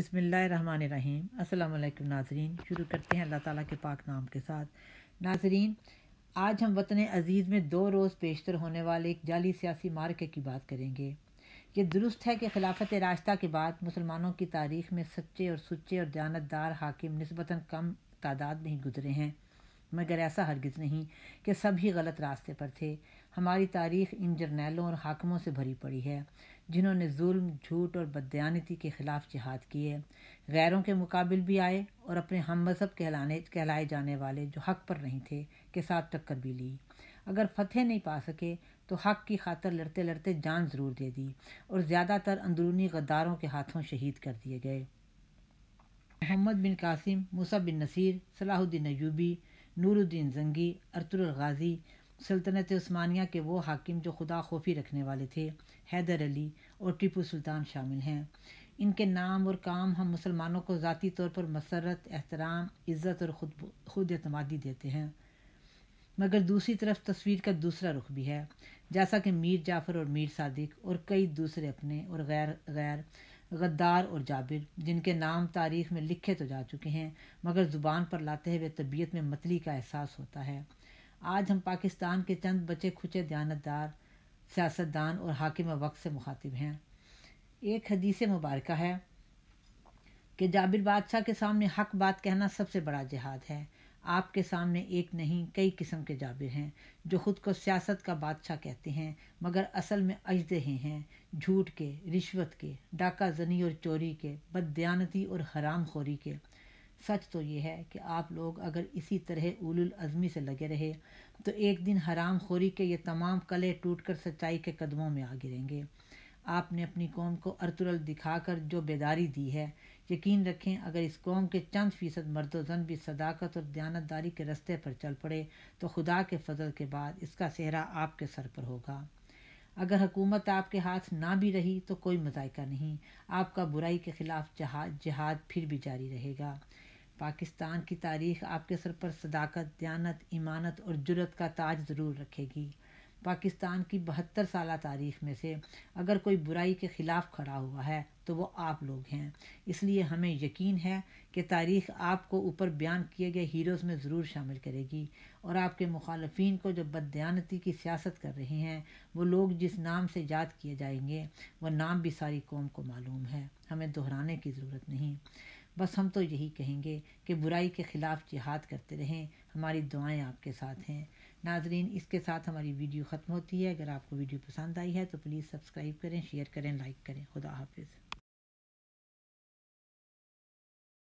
बिस्मिल्लाहिर्रहमानिर्रहीम। अस्सलाम वालेकुम नाज़रीन। शुरू करते हैं अल्लाह ताला के पाक नाम के साथ। नाज़रीन, आज हम वतन अज़ीज़ में 2 रोज़ पेशतर होने वाले एक जाली सियासी मार्के की बात करेंगे। ये दुरुस्त है कि खिलाफत राशिदा के बाद मुसलमानों की तारीख़ में सच्चे और सुच्चे और दयानतदार हाकिम निस्बतन कम तादाद में ही गुजरे हैं, मगर ऐसा हरगिज़ नहीं कि सभी गलत रास्ते पर थे। हमारी तारीख़ इन जर्नैलों और हाकिमों से भरी पड़ी है जिन्होंने जुल्म, झूठ और बददयानती के ख़िलाफ़ जिहाद किए, गैरों के मुकाबिल भी आए और अपने हम मज़हब कहलाए जाने वाले जो हक़ पर नहीं थे के साथ टक्कर भी ली। अगर फ़तह नहीं पा सके तो हक़ की खातर लड़ते लड़ते जान ज़रूर दे दी और ज़्यादातर अंदरूनी गद्दारों के हाथों शहीद कर दिए गए। मोहम्मद बिन कासिम, मूसा बिन नसीर, सलाहुद्दीन अयूबी, नूरुद्दीन जंगी, अर्तुगरुल गाज़ी, सल्तनत उस्मानिया के वो हाकिम जो खुदा खौफी रखने वाले थे, हैदर अली और टीपू सुल्तान शामिल हैं। इनके नाम और काम हम मुसलमानों को ज़ाती तौर पर मसरत, एहतराम, इज़्ज़त और खुद एतमादी देते हैं, मगर दूसरी तरफ तस्वीर का दूसरा रुख भी है, जैसा कि मीर जाफ़र और मीर सादिक और कई दूसरे अपने और गैर गद्दार और जाबिर, जिनके नाम तारीख़ में लिखे तो जा चुके हैं मगर ज़ुबान पर लाते हुए तबीयत में मतली का एहसास होता है। आज हम पाकिस्तान के चंद बचे खुचे दयानतदार सियासतदान और हाकिम वक्त से मुखातिब हैं। एक हदीस मुबारक है कि जाबिर बादशाह के सामने हक बात कहना सबसे बड़ा जिहाद है। आपके सामने एक नहीं कई किस्म के जाबिर हैं जो ख़ुद को सियासत का बादशाह कहते हैं मगर असल में अजदहे हैं, झूठ के, रिश्वत के, डाका जनी और चोरी के, बददयानती और हराम खोरी के। सच तो ये है कि आप लोग अगर इसी तरह उलुल अज़मी से लगे रहे तो एक दिन हराम खोरी के ये तमाम कले टूटकर सच्चाई के कदमों में आ गिरेंगे। आपने अपनी कौम को अर्तुगरुल दिखाकर जो बेदारी दी है, यकीन रखें अगर इस कौम के चंद फ़ीसद मर्दोज़न भी सदाकत और दयानतदारी के रस्ते पर चल पड़े तो खुदा के फजल के बाद इसका सेहरा आपके सर पर होगा। अगर हुकूमत आपके हाथ ना भी रही तो कोई मज़ाइका नहीं, आपका बुराई के ख़िलाफ़ जिहाद फिर भी जारी रहेगा। पाकिस्तान की तारीख़ आपके सर पर सदाकत, दयानत, ईमानत और जुर्रत का ताज ज़रूर रखेगी। पाकिस्तान की 72 साला तारीख़ में से अगर कोई बुराई के ख़िलाफ़ खड़ा हुआ है तो वो आप लोग हैं। इसलिए हमें यकीन है कि तारीख़ आपको ऊपर बयान किए गए हीरोज़ में ज़रूर शामिल करेगी और आपके मुखालफिन को जो बददयानती की सियासत कर रहे हैं वो लोग जिस नाम से याद किए जाएंगे वह नाम भी सारी कौम को मालूम है, हमें दोहराने की ज़रूरत नहीं। बस हम तो यही कहेंगे कि बुराई के ख़िलाफ़ जिहाद करते रहें। हमारी दुआएं आपके साथ हैं। नाज़रीन, इसके साथ हमारी वीडियो ख़त्म होती है। अगर आपको वीडियो पसंद आई है तो प्लीज़ सब्सक्राइब करें, शेयर करें, लाइक करें। खुदा हाफिज़।